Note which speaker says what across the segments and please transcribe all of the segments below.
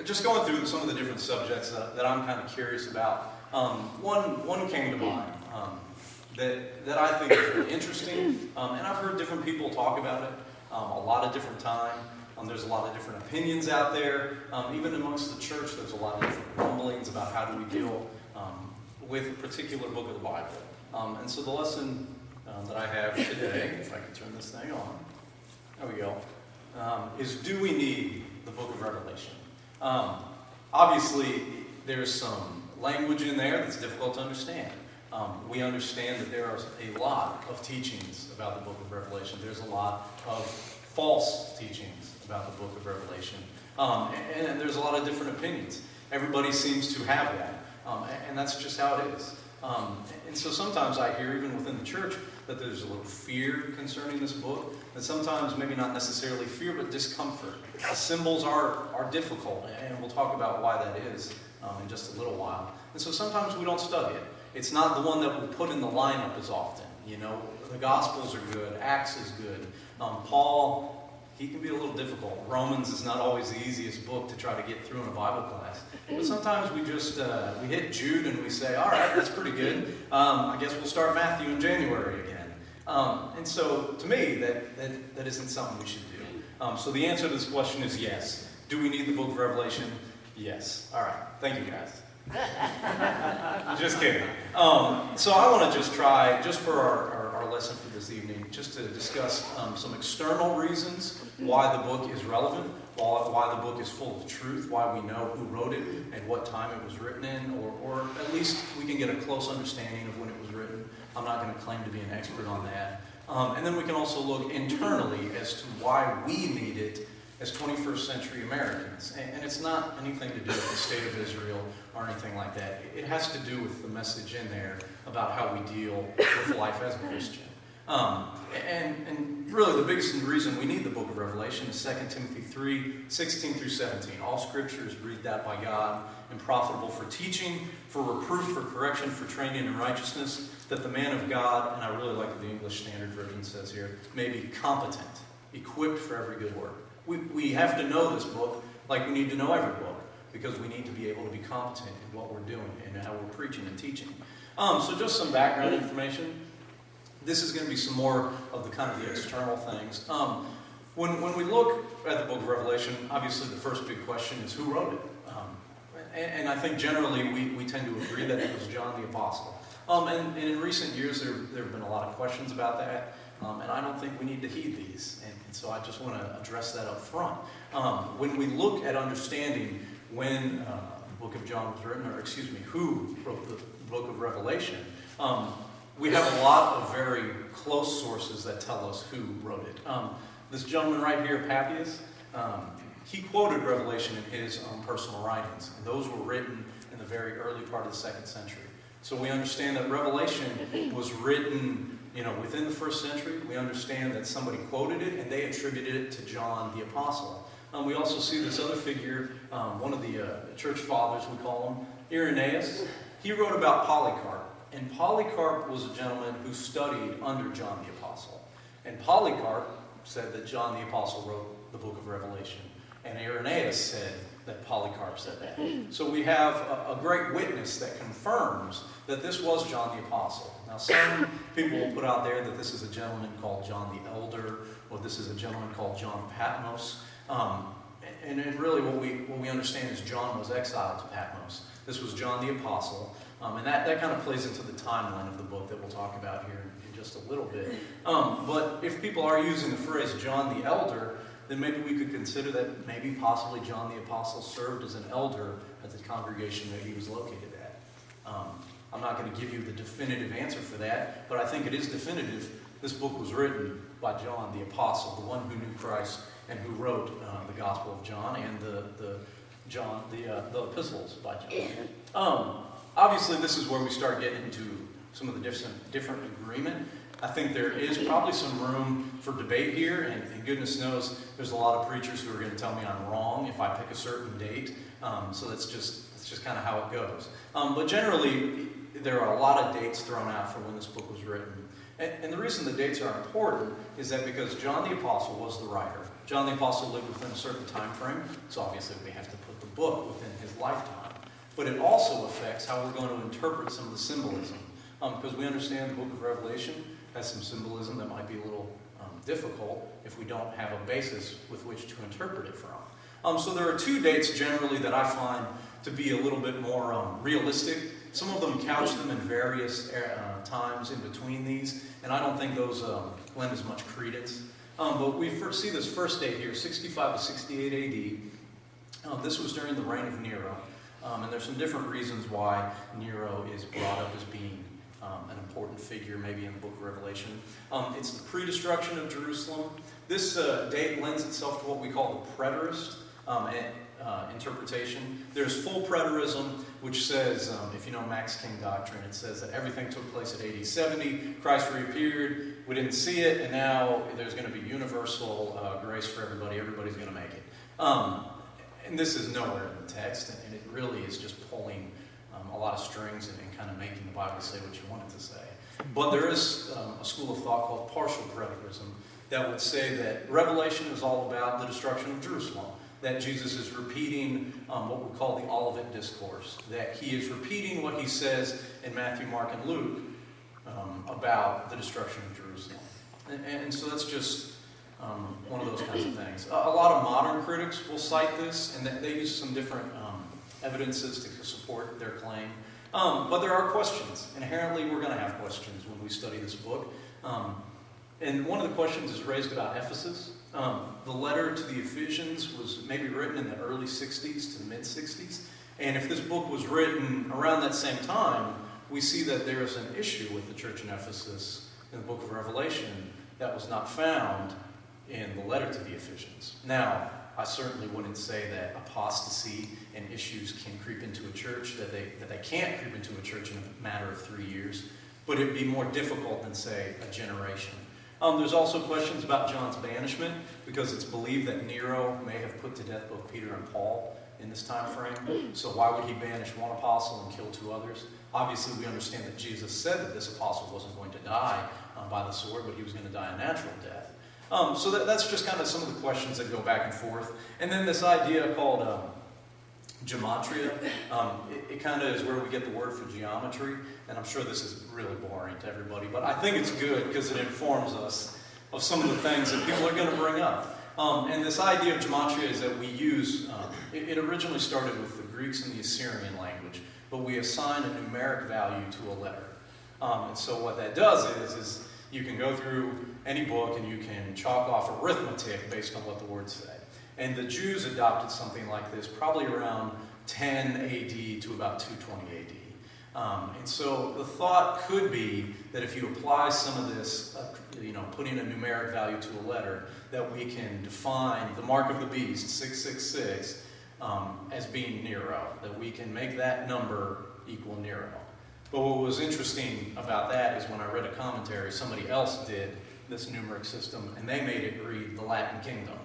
Speaker 1: just going through some of the different subjects that I'm kind of curious about. One came to mind that I think is really interesting, and I've heard different people talk about it a lot of different times. There's a lot of different opinions out there. Even amongst the church, there's a lot of different rumblings about how do we deal with a particular book of the Bible. And so the lesson that I have today, if I can turn this thing on, there we go, is do we need the book of Revelation? Obviously, there's some language in there that's difficult to understand. We understand that there are a lot of teachings about the book of Revelation. There's a lot of false teachings about the book of Revelation. And there's a lot of different opinions. Everybody seems to have that. And that's just how it is. And so sometimes I hear, even within the church, that there's a little fear concerning this book. And sometimes maybe not necessarily fear, but discomfort. The symbols are difficult, and we'll talk about why that is in just a little while. And so sometimes we don't study it. It's not the one that we put in the lineup as often. You know, the Gospels are good. Acts is good. Paul, he can be a little difficult. Romans is not always the easiest book to try to get through in a Bible class. But sometimes we just, we hit Jude and we say, all right, that's pretty good. I guess we'll start Matthew in January again. And so, to me, that isn't something we should do. So the answer to this question is yes. Do we need the book of Revelation? Yes. All right. Thank you, guys. Just kidding. So I want to just try, just for our lesson for this evening, just to discuss some external reasons why the book is relevant, why the book is full of truth, why we know who wrote it and what time it was written in, or at least we can get a close understanding of when it was written. I'm not going to claim to be an expert on that. And then we can also look internally as to why we need it as 21st century Americans. And it's not anything to do with the state of Israel or anything like that. It has to do with the message in there about how we deal with life as a Christian. And really the biggest reason we need the book of Revelation is 2 Timothy 3, 16 through 17. All scripture is breathed out by God and profitable for teaching, for reproof, for correction, for training in righteousness, that the man of God, and I really like what the English Standard Version says here, may be competent, equipped for every good work. We have to know this book like we need to know every book, because we need to be able to be competent in what we're doing and how we're preaching and teaching. So just some background information. This is going to be some more of the kind of the external things. When we look at the book of Revelation, obviously the first big question is who wrote it? And I think generally we tend to agree that it was John the Apostle. And in recent years there have been a lot of questions about that. And I don't think we need to heed these. And so I just want to address that up front. When we look at understanding when the book of John was written, or excuse me, who wrote the book of Revelation, we have a lot of very close sources that tell us who wrote it. This gentleman right here, Papias, he quoted Revelation in his own personal writings. And those were written in the very early part of the 2nd century. So we understand that Revelation was written, within the 1st century. We understand that somebody quoted it and they attributed it to John the Apostle. We also see this other figure, one of the church fathers, we call him, Irenaeus. He wrote about Polycarp. And Polycarp was a gentleman who studied under John the Apostle. And Polycarp said that John the Apostle wrote the book of Revelation. And Irenaeus said that Polycarp said that. So we have a great witness that confirms that this was John the Apostle. Now some people will put out there that this is a gentleman called John the Elder, or this is a gentleman called John Patmos. And really what we understand is John was exiled to Patmos. This was John the Apostle. And that kind of plays into the timeline of the book that we'll talk about here in just a little bit. But if people are using the phrase John the Elder, then maybe we could consider that maybe possibly John the Apostle served as an elder at the congregation that he was located at. I'm not going to give you the definitive answer for that, but I think it is definitive. This book was written by John the Apostle, the one who knew Christ and who wrote the Gospel of John and the epistles by John. Obviously, this is where we start getting into some of the different agreement. I think there is probably some room for debate here, and goodness knows there's a lot of preachers who are going to tell me I'm wrong if I pick a certain date. So that's just kind of how it goes. But generally, there are a lot of dates thrown out for when this book was written. And the reason the dates are important is that because John the Apostle was the writer. John the Apostle lived within a certain time frame, so obviously we have to put the book within his lifetime. But it also affects how we're going to interpret some of the symbolism. Because we understand the book of Revelation has some symbolism that might be a little difficult if we don't have a basis with which to interpret it from. So there are two dates generally that I find to be a little bit more realistic. Some of them couch them in various times in between these, and I don't think those lend as much credence. But we see this first date here, 65 to 68 AD. This was during the reign of Nero, and there's some different reasons why Nero is brought up as being an important figure, maybe in the book of Revelation. It's the pre-destruction of Jerusalem. This date lends itself to what we call the preterist interpretation. There's full preterism, which says, if you know Max King doctrine, it says that everything took place at AD 70, Christ reappeared, we didn't see it, and now there's going to be universal grace for everybody, everybody's going to make it. And this is nowhere in the text, and it really is just pulling a lot of strings and kind of making the Bible say what you want it to say. But there is a school of thought called partial preterism that would say that Revelation is all about the destruction of Jerusalem, that Jesus is repeating what we call the Olivet Discourse, that he is repeating what he says in Matthew, Mark, and Luke about the destruction of Jerusalem. And so that's just one of those kinds of things. A lot of modern critics will cite this, and they use some different evidences to support their claim. But there are questions. Inherently, we're going to have questions when we study this book. And one of the questions is raised about Ephesus. The letter to the Ephesians was maybe written in the early 60s to mid-60s. And if this book was written around that same time, we see that there is an issue with the church in Ephesus in the book of Revelation that was not found in the letter to the Ephesians. Now, I certainly wouldn't say that apostasy and issues can creep into a church, that they can't creep into a church in a matter of 3 years, but it'd be more difficult than, say, a generation. There's also questions about John's banishment, because it's believed that Nero may have put to death both Peter and Paul in this time frame. So why would he banish one apostle and kill two others? Obviously, we understand that Jesus said that this apostle wasn't going to die by the sword, but he was going to die a natural death. So that's just kind of some of the questions that go back and forth. And then this idea called gematria, it kind of is where we get the word for geometry. And I'm sure this is really boring to everybody, but I think it's good because it informs us of some of the things that people are going to bring up. And this idea of gematria is that we use, it originally started with the Greeks and the Assyrian language, but we assign a numeric value to a letter. And so what that does is you can go through any book and you can chalk off arithmetic based on what the words say. And the Jews adopted something like this probably around 10 AD to about 220 AD. And so the thought could be that if you apply some of this, putting a numeric value to a letter, that we can define the mark of the beast, 666, as being Nero, that we can make that number equal Nero. But what was interesting about that is when I read a commentary, somebody else did this numeric system, and they made it read the Latin Kingdom.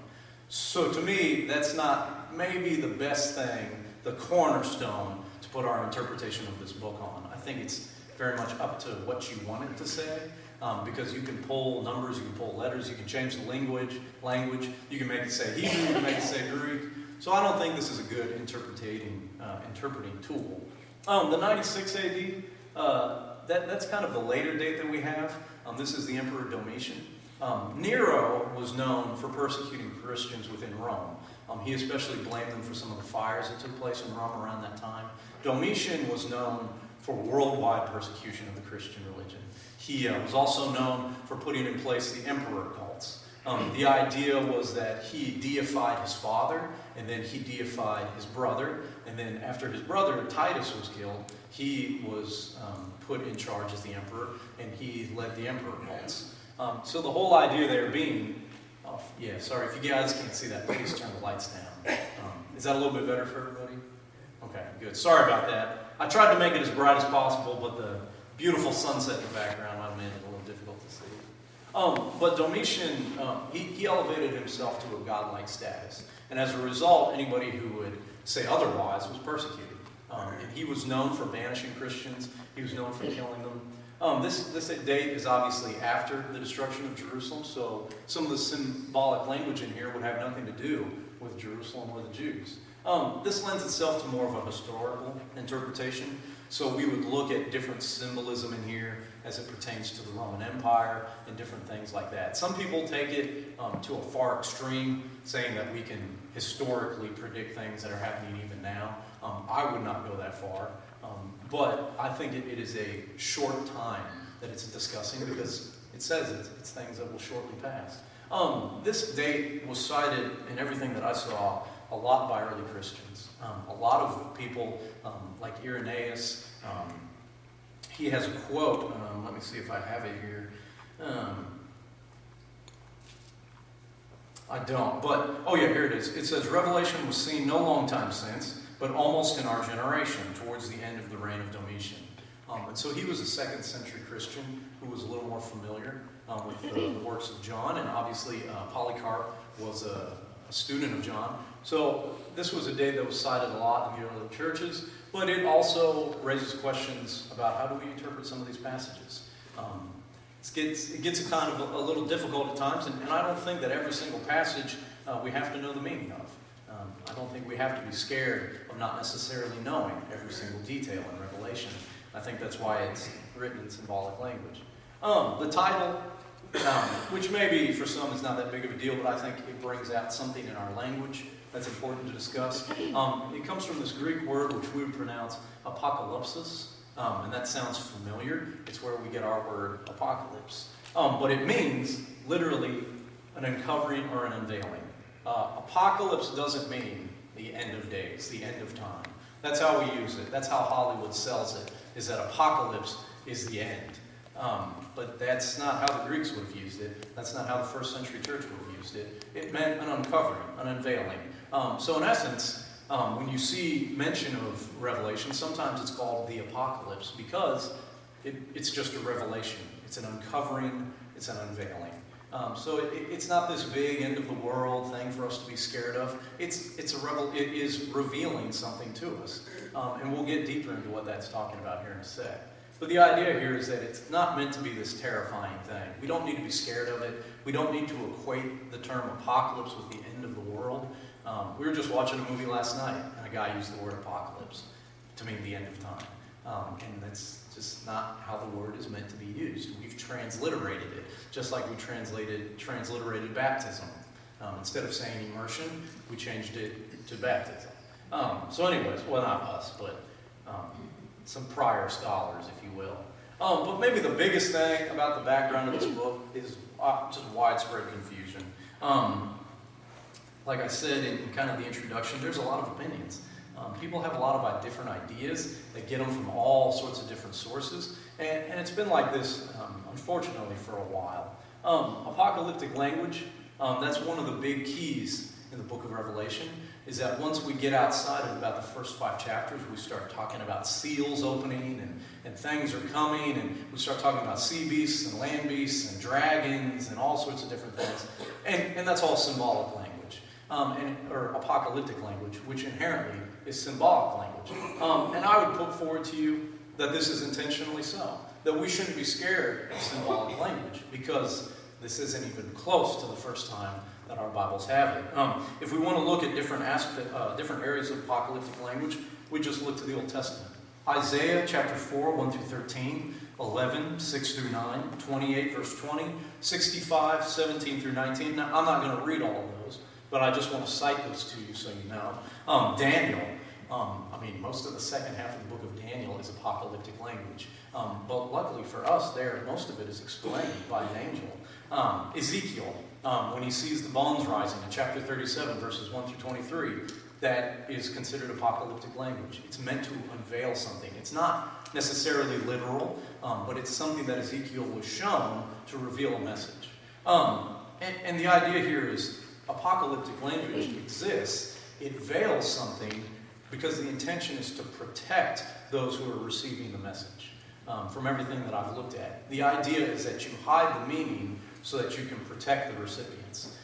Speaker 1: So to me, that's not maybe the best thing, the cornerstone, to put our interpretation of this book on. I think it's very much up to what you want it to say, because you can pull numbers, you can pull letters, you can change the language, you can make it say Hebrew, you can make it say Greek. So I don't think this is a good interpreting tool. The 96 AD, that's kind of the later date that we have. This is the Emperor Domitian. Nero was known for persecuting Christians within Rome. He especially blamed them for some of the fires that took place in Rome around that time. Domitian was known for worldwide persecution of the Christian religion. He was also known for putting in place the emperor cults. The idea was that he deified his father, and then he deified his brother, and then after his brother, Titus, was killed, he was put in charge as the emperor, and he led the emperor cults. So the whole idea there being, sorry, if you guys can't see that, please turn the lights down. Is that a little bit better for everybody? Okay, good. Sorry about that. I tried to make it as bright as possible, but the beautiful sunset in the background might have made it a little difficult to see. But Domitian, he elevated himself to a godlike status. And as a result, anybody who would say otherwise was persecuted. And he was known for banishing Christians. He was known for killing them. This date is obviously after the destruction of Jerusalem, so some of the symbolic language in here would have nothing to do with Jerusalem or the Jews. This lends itself to more of a historical interpretation, so we would look at different symbolism in here as it pertains to the Roman Empire and different things like that. Some people take it to a far extreme, saying that we can historically predict things that are happening even now. I would not go that far. But I think it is a short time that it's discussing because it says it's things that will shortly pass. This date was cited in everything that I saw a lot by early Christians. A lot of people, like Irenaeus, he has a quote. Let me see if I have it here. I don't, but, oh yeah, here it is. It says, Revelation was seen no long time since, but almost in our generation, towards the end of the reign of Domitian. And so he was a 2nd century Christian who was a little more familiar with the works of John, and obviously Polycarp was a student of John. So this was a date that was cited a lot in the early churches, but it also raises questions about how do we interpret some of these passages. It gets kind of a little difficult at times, and I don't think that every single passage we have to know the meaning of. I don't think we have to be scared of not necessarily knowing every single detail in Revelation. I think that's why it's written in symbolic language. The title, which maybe for some is not that big of a deal, but I think it brings out something in our language that's important to discuss. It comes from this Greek word which we would pronounce apocalypsis, and that sounds familiar. It's where we get our word apocalypse. But it means literally an uncovering or an unveiling. Apocalypse doesn't mean the end of days, the end of time. That's how we use it. That's how Hollywood sells it, is that apocalypse is the end. But that's not how the Greeks would have used it. That's not how the 1st century church would have used it. It meant an uncovering, an unveiling. So in essence, when you see mention of Revelation, sometimes it's called the apocalypse because it's just a revelation. It's an uncovering, it's an unveiling. So it's not this big end of the world thing for us to be scared of. It is revealing something to us, and we'll get deeper into what that's talking about here in a sec. But the idea here is that it's not meant to be this terrifying thing. We don't need to be scared of it. We don't need to equate the term apocalypse with the end of the world. We were just watching a movie last night, and a guy used the word apocalypse to mean the end of time, and that's just not how the word is meant to be used. We've transliterated it, just like we transliterated baptism. Instead of saying immersion, we changed it to baptism. So anyways, well, not us, but some prior scholars, if you will. But maybe the biggest thing about the background of this book is just widespread confusion. Like I said in kind of the introduction, there's a lot of opinions. People have a lot of different ideas. They get them from all sorts of different sources. And it's been like this, unfortunately, for a while. Apocalyptic language, that's one of the big keys in the book of Revelation, is that once we get outside of about the first 5 chapters, we start talking about seals opening and things are coming, and we start talking about sea beasts and land beasts and dragons and all sorts of different things. And that's all symbolic language, or apocalyptic language, which inherently is symbolic language. And I would put forward to you that this is intentionally so, that we shouldn't be scared of symbolic language because this isn't even close to the first time that our Bibles have it. If we want to look at different areas of apocalyptic language, we just look to the Old Testament. Isaiah chapter 4, 1 through 13, 11, 6 through 9, 28, verse 20, 65, 17 through 19. Now, I'm not going to read all of those, but I just want to cite those to you so you know. Daniel, most of the second half of the book of Daniel is apocalyptic language. But luckily for us there, most of it is explained by an angel. Ezekiel, when he sees the bones rising in chapter 37, verses 1 through 23, that is considered apocalyptic language. It's meant to unveil something. It's not necessarily literal, but it's something that Ezekiel was shown to reveal a message. And the idea here is apocalyptic language exists. It veils something because the intention is to protect those who are receiving the message. From everything that I've looked at, the idea is that you hide the meaning so that you can protect the recipients.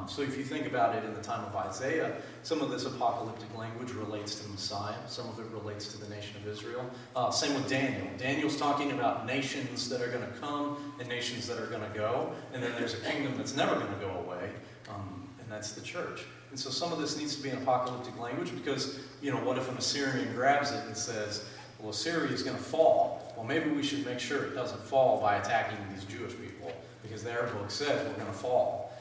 Speaker 1: So if you think about it in the time of Isaiah, some of this apocalyptic language relates to the Messiah. Some of it relates to the nation of Israel. Same with Daniel. Daniel's talking about nations that are going to come and nations that are going to go. And then there's a kingdom that's never going to go away, and that's the church. And so some of this needs to be in apocalyptic language because, what if an Assyrian grabs it and says, well, Assyria is going to fall. Well, maybe we should make sure it doesn't fall by attacking these Jewish people because their book says we're going to fall.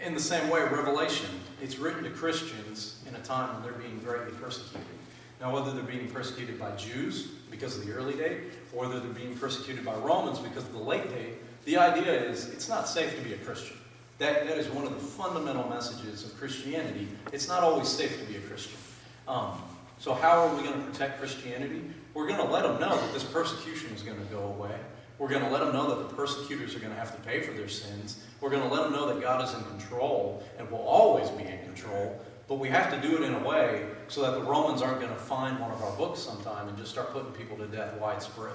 Speaker 1: In the same way, Revelation, it's written to Christians in a time when they're being greatly persecuted. Now, whether they're being persecuted by Jews because of the early day, or whether they're being persecuted by Romans because of the late day, the idea is it's not safe to be a Christian. That is one of the fundamental messages of Christianity. It's not always safe to be a Christian. So how are we going to protect Christianity? We're going to let them know that this persecution is going to go away. We're going to let them know that the persecutors are going to have to pay for their sins. We're going to let them know that God is in control and will always be in control. But we have to do it in a way so that the Romans aren't going to find one of our books sometime and just start putting people to death widespread.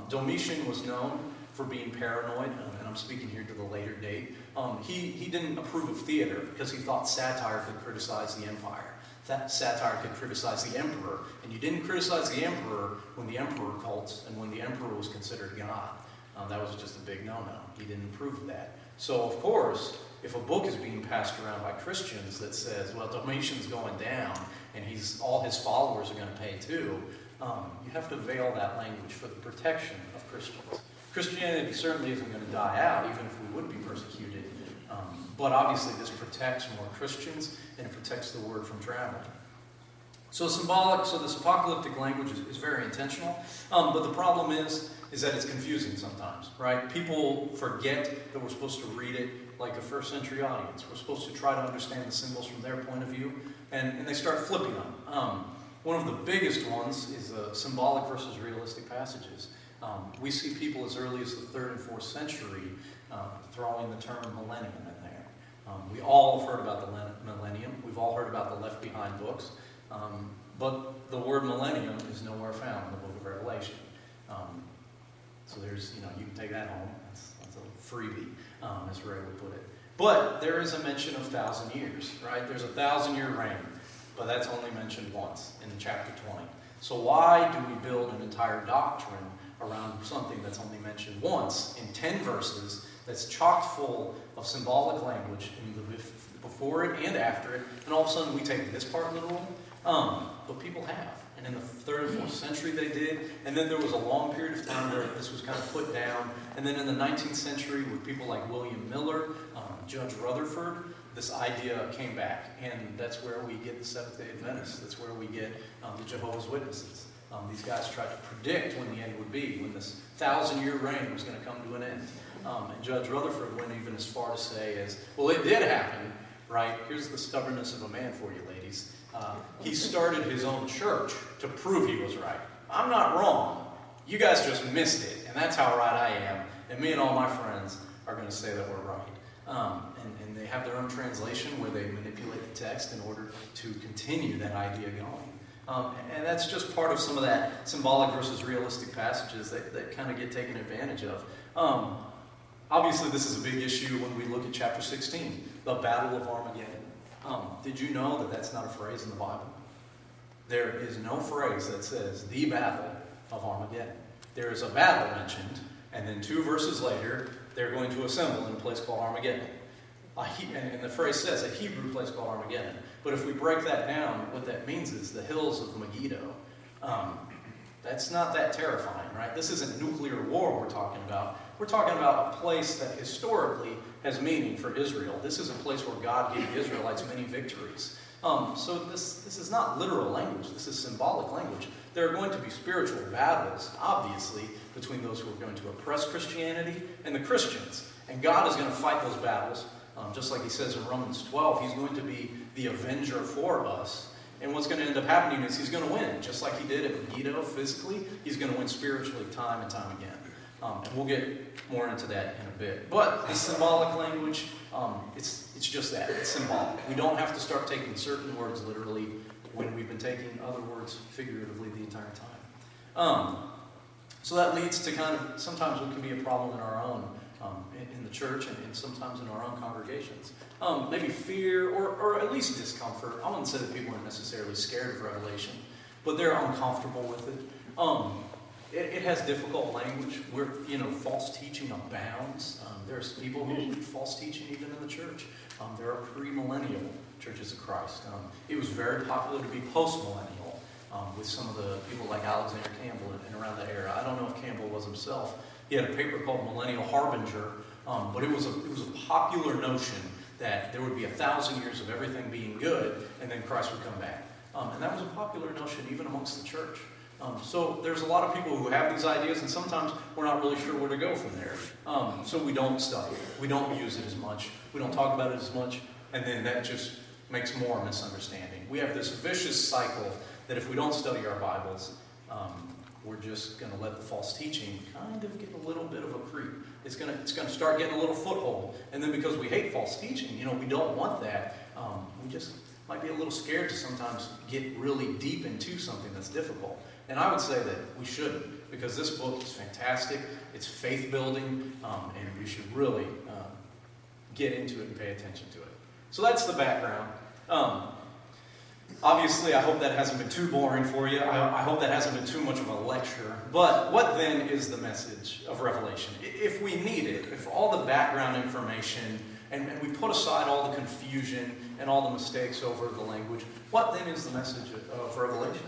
Speaker 1: Domitian was known for being paranoid, and I'm speaking here to the later date. He didn't approve of theater because he thought satire could criticize the empire. That satire could criticize the emperor, and you didn't criticize the emperor when the emperor cults and when the emperor was considered God. That was just a big no-no. He didn't approve of that. So, of course, if a book is being passed around by Christians that says, well, Domitian's going down, and all his followers are going to pay too, you have to veil that language for the protection of Christians. Christianity certainly isn't going to die out, even if we would be persecuted. But obviously this protects more Christians, and it protects the word from traveling. So this apocalyptic language is very intentional. But the problem is that it's confusing sometimes, right? People forget that we're supposed to read it like a first century audience. We're supposed to try to understand the symbols from their point of view, and they start flipping them. One of the biggest ones is symbolic versus realistic passages. We see people as early as the 3rd and 4th century throwing the term millennium in there. We all have heard about the millennium. We've all heard about the Left Behind books. But the word millennium is nowhere found in the book of Revelation. So there's, you can take that home. That's a freebie, as Ray would put it. But there is a mention of 1,000 years, right? There's a 1,000-year reign, but that's only mentioned once in chapter 20. So why do we build an entire doctrine around something that's only mentioned once in 10 verses that's chock full of symbolic language in the before it and after it, and all of a sudden we take this part literal? But people have. And in the 3rd and 4th century they did, and then there was a long period of time where this was kind of put down, and then in the 19th century with people like William Miller, Judge Rutherford, this idea came back, and that's where we get the Seventh-day Adventists. That's where we get the Jehovah's Witnesses. These guys tried to predict when the end would be, when this 1,000-year reign was going to come to an end. And Judge Rutherford went even as far to say as, well, it did happen, right? Here's the stubbornness of a man for you, ladies. He started his own church to prove he was right. I'm not wrong. You guys just missed it, and that's how right I am. And me and all my friends are going to say that we're right. And they have their own translation where they manipulate the text in order to continue that idea going. And that's just part of some of that symbolic versus realistic passages that kind of get taken advantage of. Obviously, this is a big issue when we look at chapter 16, the Battle of Armageddon. Did you know that that's not a phrase in the Bible? There is no phrase that says the Battle of Armageddon. There is a battle mentioned, and then 2 verses later, they're going to assemble in a place called Armageddon. And the phrase says a Hebrew place called Armageddon. But if we break that down, what that means is the hills of Megiddo. That's not that terrifying, right? This isn't nuclear war we're talking about. We're talking about a place that historically has meaning for Israel. This is a place where God gave the Israelites many victories. So this is not literal language. This is symbolic language. There are going to be spiritual battles, obviously, between those who are going to oppress Christianity and the Christians. And God is going to fight those battles. Just like he says in Romans 12, he's going to be the Avenger for us. And what's going to end up happening is he's going to win. Just like he did at Megiddo physically, he's going to win spiritually time and time again. And we'll get more into that in a bit. But the symbolic language, it's just that. It's symbolic. We don't have to start taking certain words literally when we've been taking other words figuratively the entire time. So that leads to kind of, sometimes what can be a problem in our own in the church and sometimes in our own congregations. Maybe fear or at least discomfort. I wouldn't say that people are necessarily scared of Revelation, but they're uncomfortable with it. It has difficult language where, false teaching abounds. There's people who believe false teaching even in the church. There are premillennial churches of Christ. It was very popular to be postmillennial with some of the people like Alexander Campbell and around that era. I don't know if Campbell was himself. He had a paper called Millennial Harbinger, but it was a popular notion that there would be 1,000 years of everything being good, and then Christ would come back. And that was a popular notion even amongst the church. So there's a lot of people who have these ideas, and sometimes we're not really sure where to go from there. So we don't study it. We don't use it as much. We don't talk about it as much, and then that just makes more misunderstanding. We have this vicious cycle that if we don't study our Bibles, we're just going to let the false teaching kind of get a little bit of a creep. It's going to start getting a little foothold, and then because we hate false teaching, we don't want that. We just might be a little scared to sometimes get really deep into something that's difficult. And I would say that we shouldn't, because this book is fantastic. It's faith building, and we should really get into it and pay attention to it. So that's the background. Obviously, I hope that hasn't been too boring for you. I hope that hasn't been too much of a lecture. But what then is the message of Revelation? If we need it, if all the background information, and we put aside all the confusion and all the mistakes over the language, what then is the message of Revelation?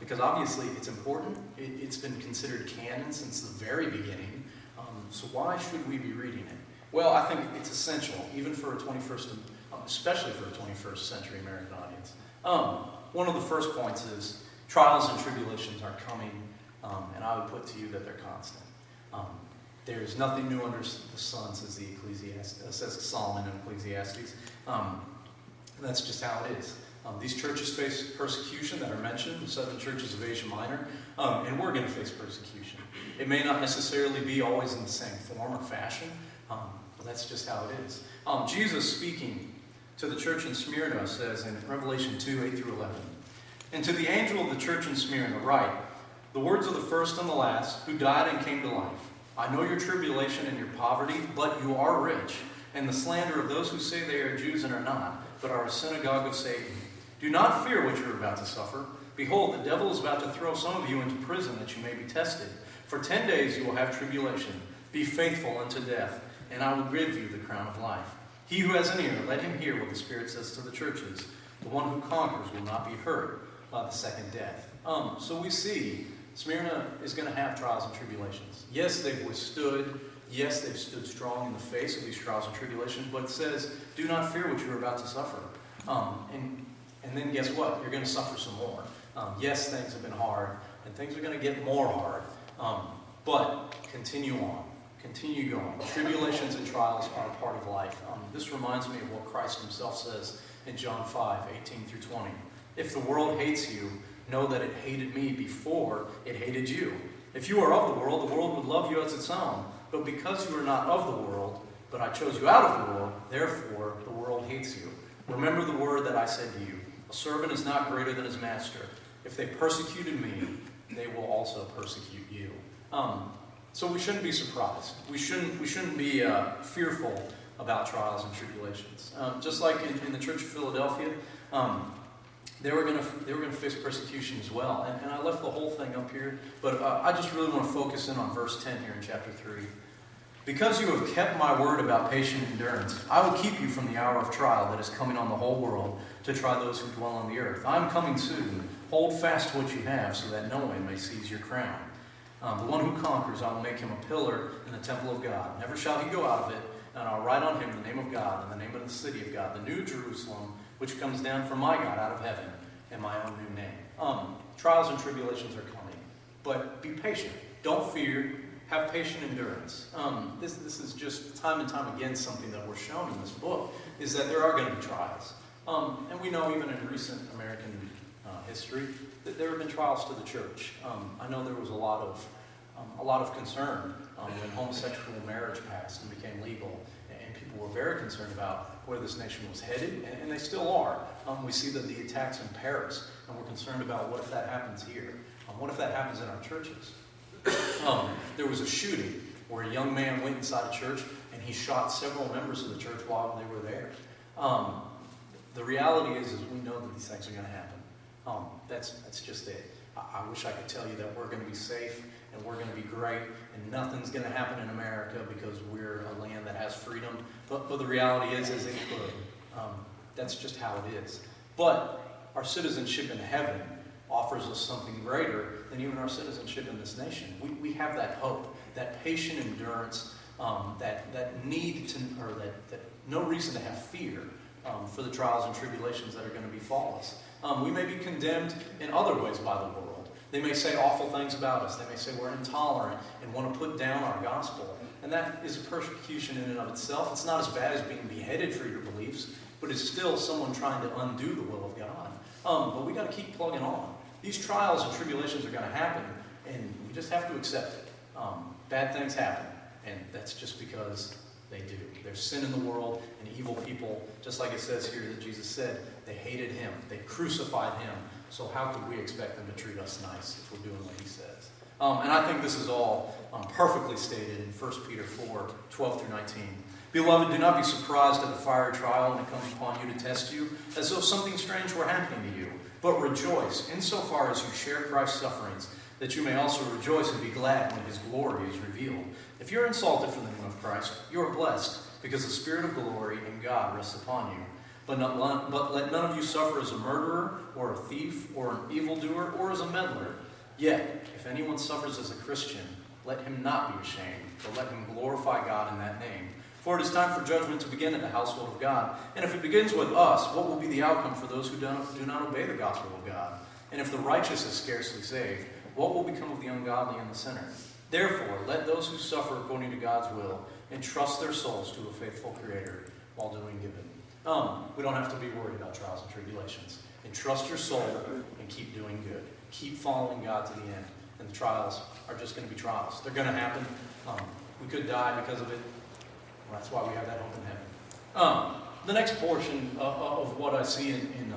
Speaker 1: Because obviously it's important. It's been considered canon since the very beginning. So why should we be reading it? Well, I think it's essential, even for a 21st, especially for a 21st century American audience. One of the first points is trials and tribulations are coming, and I would put to you that they're constant. There is nothing new under the sun, says Solomon in Ecclesiastes. And that's just how it is. These churches face persecution that are mentioned, the 7 churches of Asia Minor, and we're going to face persecution. It may not necessarily be always in the same form or fashion, but that's just how it is. Jesus speaking to the church in Smyrna says in Revelation 2, 8 through 11, "And to the angel of the church in Smyrna write, the words of the first and the last, who died and came to life. I know your tribulation and your poverty, but you are rich, and the slander of those who say they are Jews and are not, but are a synagogue of Satan. Do not fear what you are about to suffer. Behold, the devil is about to throw some of you into prison that you may be tested. For 10 days you will have tribulation. Be faithful unto death, and I will give you the crown of life. He who has an ear, let him hear what the Spirit says to the churches. The one who conquers will not be hurt by the second death." So we see Smyrna is going to have trials and tribulations. Yes, they've withstood. Yes, they've stood strong in the face of these trials and tribulations, but it says, do not fear what you're about to suffer. And then guess what? You're going to suffer some more. Yes, things have been hard, and things are going to get more hard. But continue on. Continue going. Tribulations and trials are a part of life. This reminds me of what Christ himself says in John 5, 18 through 20. "If the world hates you, know that it hated me before it hated you. If you are of the world would love you as its own. But because you are not of the world, but I chose you out of the world, therefore the world hates you. Remember the word that I said to you. A servant is not greater than his master. If they persecuted me, they will also persecute you." So we shouldn't be surprised. We shouldn't be fearful about trials and tribulations. Just like in the Church of Philadelphia, they were going to face persecution as well. And I left the whole thing up here, but I just really want to focus in on verse 10 here in chapter 3. "Because you have kept my word about patient endurance, I will keep you from the hour of trial that is coming on the whole world to try those who dwell on the earth. I am coming soon. Hold fast to what you have so that no one may seize your crown. The one who conquers, I will make him a pillar in the temple of God. Never shall he go out of it, and I'll write on him the name of God and the name of the city of God, the new Jerusalem, which comes down from my God out of heaven, and my own new name." Trials and tribulations are coming, but be patient. Don't fear. Have patient endurance. This is just time and time again something that we're shown in this book, is that there are going to be trials. And we know even in recent American history that there have been trials to the church. I know there was a lot of concern when homosexual marriage passed and became legal, and people were very concerned about where this nation was headed, and they still are. We see that the attacks in Paris, and we're concerned about what if that happens here? What if that happens in our churches? There was a shooting where a young man went inside a church and he shot several members of the church while they were there. The reality is we know that these things are going to happen. That's just it. I wish I could tell you that we're going to be safe and we're going to be great and nothing's going to happen in America because we're a land that has freedom. But the reality is it could. That's just how it is. But our citizenship in heaven offers us something greater than even our citizenship in this nation. We have that hope, that patient endurance, that need to, or that no reason to have fear for the trials and tribulations that are going to befall us. We may be condemned in other ways by the world. They may say awful things about us. They may say we're intolerant and want to put down our gospel. And that is a persecution in and of itself. It's not as bad as being beheaded for your beliefs, but it's still someone trying to undo the will of God. But we got to keep plugging on. These trials and tribulations are going to happen, and we just have to accept it. Bad things happen, and that's just because they do. There's sin in the world, and evil people, just like it says here that Jesus said, they hated him. They crucified him. So how could we expect them to treat us nice if we're doing what he says? And I think this is all perfectly stated in 1 Peter 4, 12 through 19. Beloved, do not be surprised at the fiery trial when it comes upon you to test you, as though something strange were happening to you. But rejoice insofar as you share Christ's sufferings, that you may also rejoice and be glad when his glory is revealed. If you're insulted for the name of Christ, you are blessed, because the Spirit of glory and God rests upon you. But let none of you suffer as a murderer, or a thief, or an evildoer, or as a meddler. Yet, if anyone suffers as a Christian, let him not be ashamed, but let him glorify God in that name. For it is time for judgment to begin in the household of God. And if it begins with us, what will be the outcome for those who do not obey the gospel of God? And if the righteous is scarcely saved, what will become of the ungodly and the sinner? Therefore, let those who suffer according to God's will entrust their souls to a faithful Creator while doing good. We don't have to be worried about trials and tribulations. Entrust your soul and keep doing good. Keep following God to the end. And the trials are just going to be trials. They're going to happen. We could die because of it. Well, that's why we have that hope in heaven. The next portion of what I see in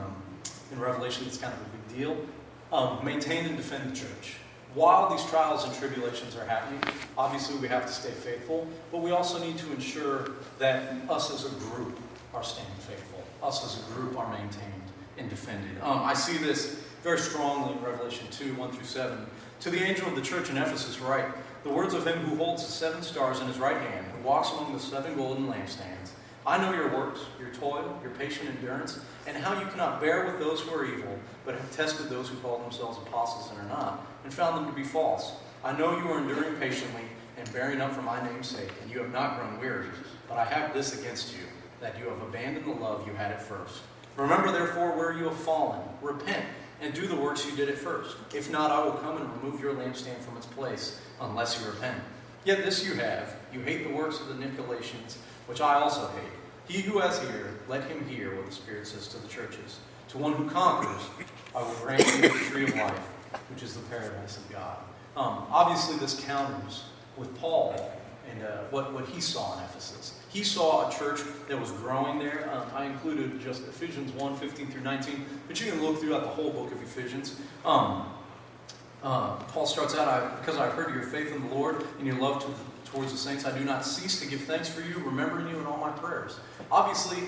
Speaker 1: Revelation is kind of a big deal. Maintain and defend the church. While these trials and tribulations are happening, obviously we have to stay faithful, but we also need to ensure that us as a group are staying faithful. Us as a group are maintained and defended. I see this very strongly in Revelation 2, 1 through 7. To the angel of the church in Ephesus write, the words of him who holds the 7 stars in his right hand, who walks among the 7 golden lampstands. I know your works, your toil, your patient endurance, and how you cannot bear with those who are evil, but have tested those who call themselves apostles and are not, and found them to be false. I know you are enduring patiently and bearing up for my name's sake, and you have not grown weary. But I have this against you, that you have abandoned the love you had at first. Remember therefore where you have fallen. Repent, and do the works you did at first. If not, I will come and remove your lampstand from its place, unless you repent. Yet this you have, you hate the works of the Nicolaitans, which I also hate. He who has ear, let him hear what the Spirit says to the churches. To one who conquers, I will grant you the tree of life, which is the paradise of God. Obviously this counters with Paul and what he saw in Ephesus. He saw a church that was growing there. I included just Ephesians 1, 15 through 19, but you can look throughout the whole book of Ephesians. Paul starts out, because I've heard of your faith in the Lord and your love towards the saints, I do not cease to give thanks for you, remembering you in all my prayers. Obviously,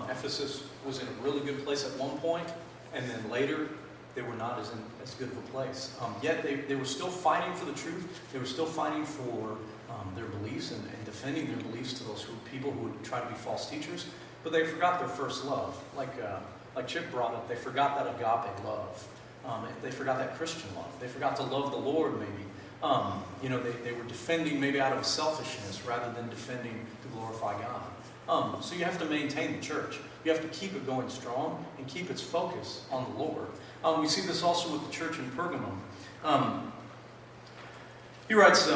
Speaker 1: Ephesus was in a really good place at one point, and then later, they were not as good of a place. Yet they were still fighting for the truth. They were still fighting for their beliefs and defending their beliefs to those people who would try to be false teachers. But they forgot their first love. Like Chip brought up, they forgot that agape love. They forgot that Christian love. They forgot to love the Lord, maybe. They were defending maybe out of selfishness rather than defending to glorify God. So you have to maintain the church. You have to keep it going strong and keep its focus on the Lord. We see this also with the church in Pergamum. He writes,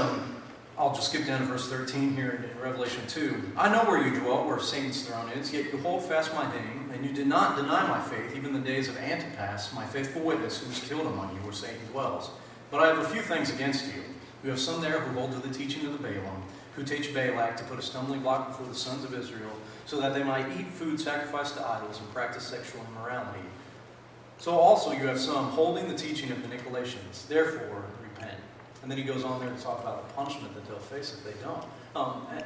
Speaker 1: I'll just skip down to verse 13 here in Revelation 2. I know where you dwell, where Satan's throne is, yet you hold fast my name, and you did not deny my faith, even the days of Antipas, my faithful witness, who was killed among you, where Satan dwells. But I have a few things against you. You have some there who hold to the teaching of the Balaam, who teach Balak to put a stumbling block before the sons of Israel, so that they might eat food sacrificed to idols and practice sexual immorality. So also you have some holding the teaching of the Nicolaitans. Therefore, repent. And then he goes on there to talk about the punishment that they'll face if they don't.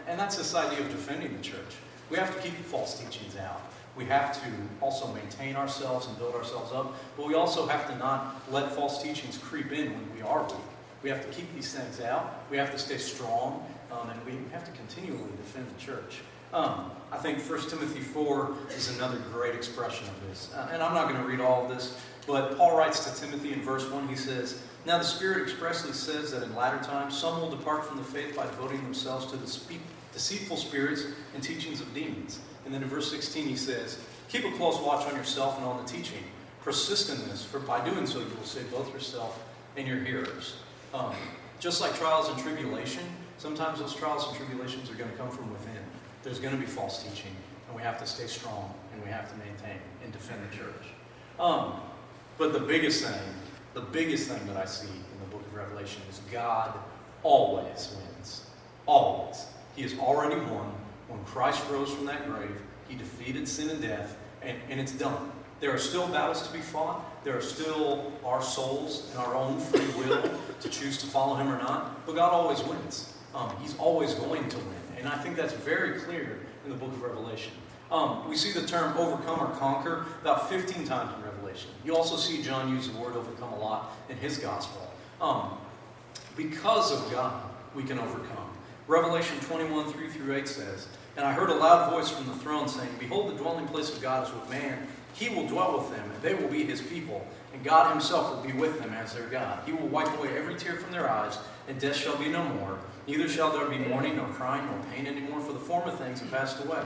Speaker 1: And that's this idea of defending the church. We have to keep the false teachings out. We have to also maintain ourselves and build ourselves up. But we also have to not let false teachings creep in when we are weak. We have to keep these things out. We have to stay strong. And we have to continually defend the church. I think 1 Timothy 4 is another great expression of this. And I'm not going to read all of this, but Paul writes to Timothy in verse 1, he says, "Now the Spirit expressly says that in latter times some will depart from the faith by devoting themselves to the deceitful spirits and teachings of demons." And then in verse 16 he says, "Keep a close watch on yourself and on the teaching. Persist in this, for by doing so you will save both yourself and your hearers." Just like trials and tribulation, sometimes those trials and tribulations are going to come from within. There's going to be false teaching, and we have to stay strong, and we have to maintain and defend the church. But the biggest thing that I see in the book of Revelation is God always wins. Always. He has already won. When Christ rose from that grave, he defeated sin and death, and it's done. There are still battles to be fought. There are still our souls and our own free will to choose to follow him or not. But God always wins. He's always going to win. And I think that's very clear in the book of Revelation. We see the term overcome or conquer about 15 times in Revelation. You also see John use the word overcome a lot in his gospel. Because of God, we can overcome. Revelation 21, 3-8 says, "And I heard a loud voice from the throne saying, Behold, the dwelling place of God is with man. He will dwell with them, and they will be his people. And God himself will be with them as their God. He will wipe away every tear from their eyes, and death shall be no more. Neither shall there be mourning, nor crying, nor pain anymore, for the former things have passed away.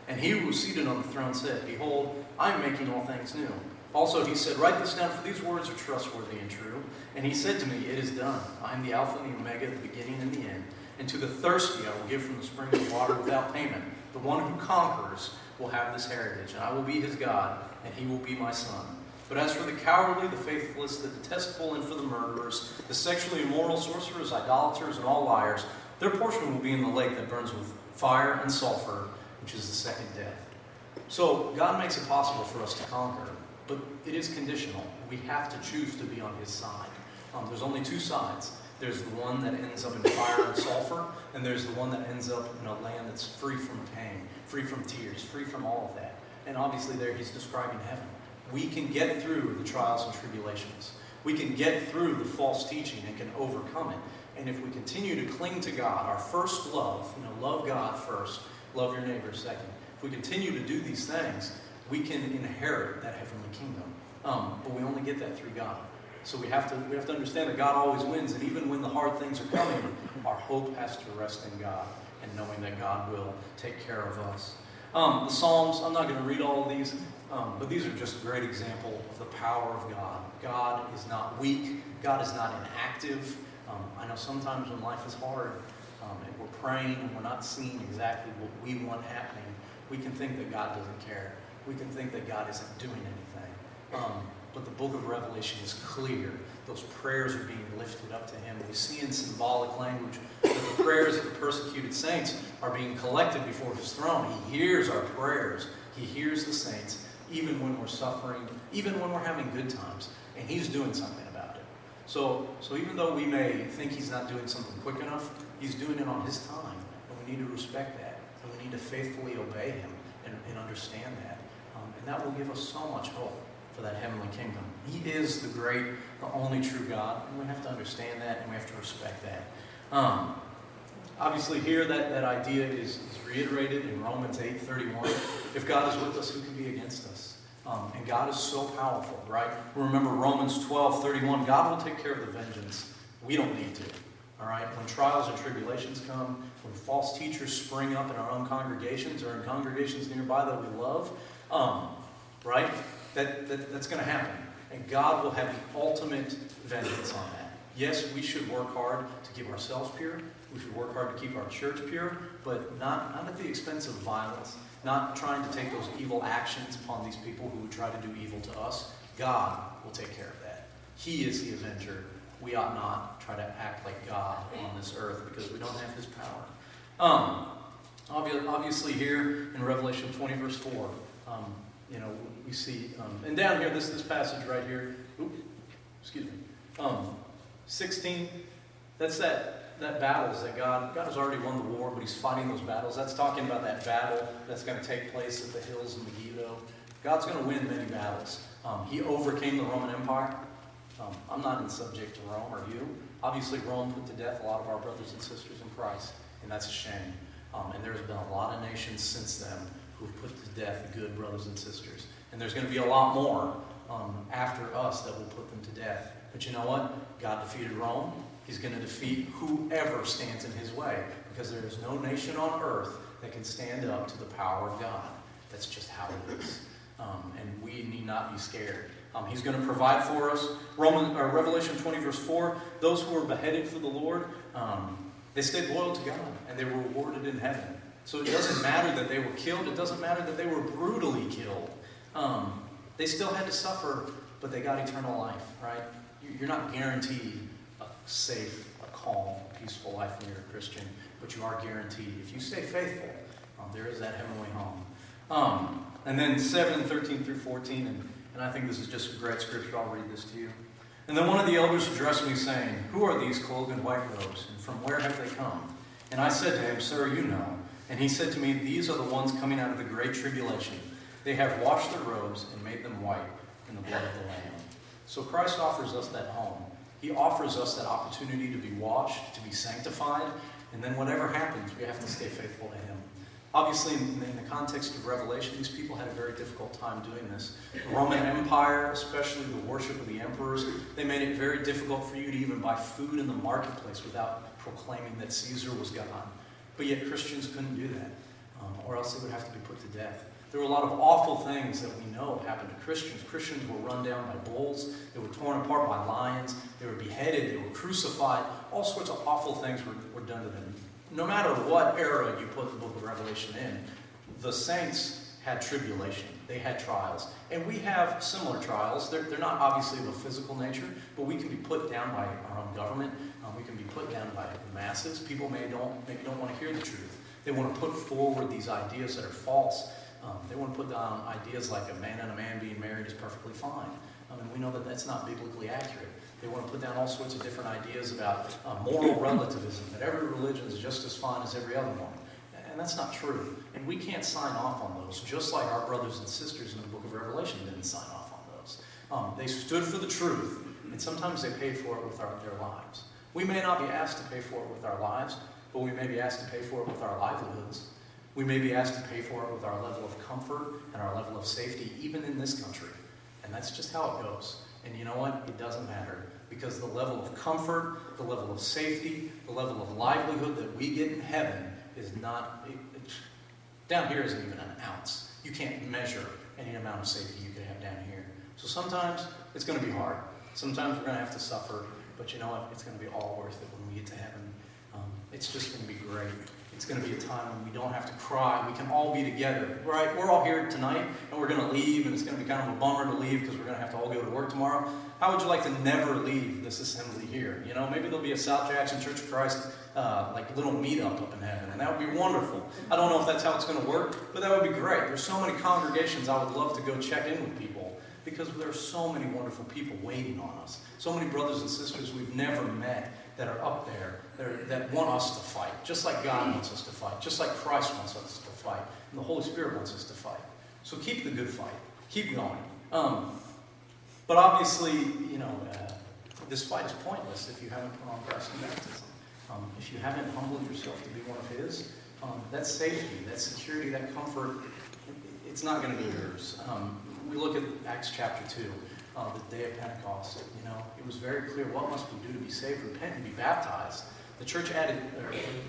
Speaker 1: And he who was seated on the throne said, Behold, I am making all things new. Also he said, Write this down, for these words are trustworthy and true. And he said to me, It is done. I am the Alpha and the Omega, the beginning and the end. And to the thirsty I will give from the spring of water without payment. The one who conquers will have this heritage, and I will be his God, and he will be my son. But as for the cowardly, the faithless, the detestable, and for the murderers, the sexually immoral, sorcerers, idolaters, and all liars, their portion will be in the lake that burns with fire and sulfur, which is the second death." So God makes it possible for us to conquer, but it is conditional. We have to choose to be on his side. There's only two sides. There's the one that ends up in fire and sulfur, and there's the one that ends up in a land that's free from pain, free from tears, free from all of that. And obviously there he's describing heaven. We can get through the trials and tribulations. We can get through the false teaching and can overcome it. And if we continue to cling to God, our first love, love God first, love your neighbor second. If we continue to do these things, we can inherit that heavenly kingdom. But we only get that through God. So we have to understand that God always wins, and even when the hard things are coming, our hope has to rest in God and knowing that God will take care of us. The Psalms, I'm not going to read all of these, but these are just a great example of the power of God. God is not weak. God is not inactive. I know sometimes when life is hard and we're praying and we're not seeing exactly what we want happening, we can think that God doesn't care. We can think that God isn't doing anything. But the book of Revelation is clear. Those prayers are being lifted up to him. We see in symbolic language that the prayers of the persecuted saints are being collected before his throne. He hears our prayers. He hears the saints, even when we're suffering, even when we're having good times. And he's doing something about it. So even though we may think he's not doing something quick enough, he's doing it on his time. And we need to respect that. And we need to faithfully obey him and understand that. And that will give us so much hope for that heavenly kingdom. He is the great, the only true God, and we have to understand that, and we have to respect that. Obviously here, that idea is reiterated in Romans 8:31. If God is with us, who can be against us? And God is so powerful, right? Remember Romans 12:31, God will take care of the vengeance. We don't need to, all right? When trials and tribulations come, when false teachers spring up in our own congregations or in congregations nearby that we love, right? That's going to happen. And God will have the ultimate vengeance on that. Yes, we should work hard to keep ourselves pure. We should work hard to keep our church pure, but not at the expense of violence, not trying to take those evil actions upon these people who would try to do evil to us. God will take care of that. He is the Avenger. We ought not try to act like God on this earth because we don't have his power. Obviously here in Revelation 20 verse 4, we see, and down here, this passage right here, 16, That's that battles that God has already won the war, but he's fighting those battles. That's talking about that battle that's going to take place at the hills of Megiddo. God's going to win many battles. He overcame the Roman Empire. I'm not in subject to Rome, are you? Obviously, Rome put to death a lot of our brothers and sisters in Christ, and that's a shame. And there's been a lot of nations since then who've put to death good brothers and sisters. And there's going to be a lot more after us that will put them to death. But you know what? God defeated Rome. He's going to defeat whoever stands in his way, because there is no nation on earth that can stand up to the power of God. That's just how it is. And we need not be scared. He's going to provide for us. Revelation 20, verse 4, those who were beheaded for the Lord, they stayed loyal to God, and they were rewarded in heaven. So it doesn't matter that they were killed. It doesn't matter that they were brutally killed. They still had to suffer, but they got eternal life, right? You're not guaranteed a safe, a calm, peaceful life when you're a Christian, but you are guaranteed, if you stay faithful, there is that heavenly home. And then 7, 13 through 14, and I think this is just a great scripture. I'll read this to you. And then one of the elders addressed me, saying, "Who are these clothed in white robes, and from where have they come?" And I said to him, "Sir, you know." And he said to me, "These are the ones coming out of the great tribulation. They have washed their robes and made them white in the blood of the Lamb." So Christ offers us that home. He offers us that opportunity to be washed, to be sanctified, and then whatever happens, we have to stay faithful to him. Obviously, in the context of Revelation, these people had a very difficult time doing this. The Roman Empire, especially the worship of the emperors, they made it very difficult for you to even buy food in the marketplace without proclaiming that Caesar was God. But yet Christians couldn't do that, or else they would have to be put to death. There were a lot of awful things that we know happened to Christians. Christians were run down by bulls. They were torn apart by lions. They were beheaded. They were crucified. All sorts of awful things were done to them. No matter what era you put the book of Revelation in, the saints had tribulation. They had trials. And we have similar trials. They're not obviously of a physical nature, but we can be put down by our own government. We can be put down by the masses. People maybe don't want to hear the truth. They want to put forward these ideas that are false. They want to put down ideas like a man and a man being married is perfectly fine. And we know that that's not biblically accurate. They want to put down all sorts of different ideas about moral relativism, that every religion is just as fine as every other one. And that's not true. And we can't sign off on those, just like our brothers and sisters in the book of Revelation didn't sign off on those. They stood for the truth, and sometimes they paid for it with their lives. We may not be asked to pay for it with our lives, but we may be asked to pay for it with our livelihoods. We may be asked to pay for it with our level of comfort and our level of safety, even in this country. And that's just how it goes. And you know what? It doesn't matter. Because the level of comfort, the level of safety, the level of livelihood that we get in heaven is not, down here isn't even an ounce. You can't measure any amount of safety you could have down here. So sometimes it's going to be hard. Sometimes we're going to have to suffer. But you know what? It's going to be all worth it when we get to heaven. It's just going to be great. It's going to be a time when we don't have to cry. We can all be together, right? We're all here tonight, and we're going to leave, and it's going to be kind of a bummer to leave because we're going to have to all go to work tomorrow. How would you like to never leave this assembly here? You know, maybe there'll be a South Jackson Church of Christ, like little meetup up in heaven, and that would be wonderful. I don't know if that's how it's going to work, but that would be great. There's so many congregations I would love to go check in with people because there are so many wonderful people waiting on us. So many brothers and sisters we've never met that are up there that want us to fight, just like God wants us to fight, just like Christ wants us to fight, and the Holy Spirit wants us to fight. So keep the good fight. Keep going. But obviously, you know, this fight is pointless if you haven't put on Christ in baptism. If you haven't humbled yourself to be one of His, that safety, that security, that comfort, it's not going to be yours. We look at Acts chapter 2. The day of Pentecost, you know, it was very clear what must we do to be saved, repent and be baptized. The church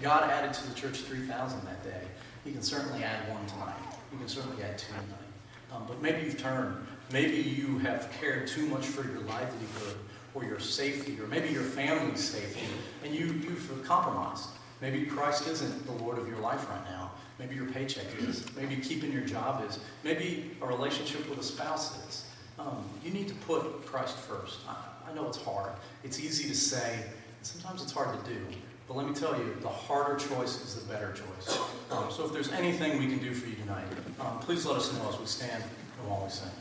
Speaker 1: God added to the church 3,000 that day. He can certainly add one tonight. He can certainly add two tonight. But maybe you've turned. Maybe you have cared too much for your livelihood or your safety, or maybe your family's safety, and you've compromised. Maybe Christ isn't the Lord of your life right now. Maybe your paycheck is. Maybe keeping your job is. Maybe a relationship with a spouse is. You need to put Christ first. I know it's hard. It's easy to say. Sometimes it's hard to do. But let me tell you, the harder choice is the better choice. So if there's anything we can do for you tonight, please let us know as we stand and while we sing.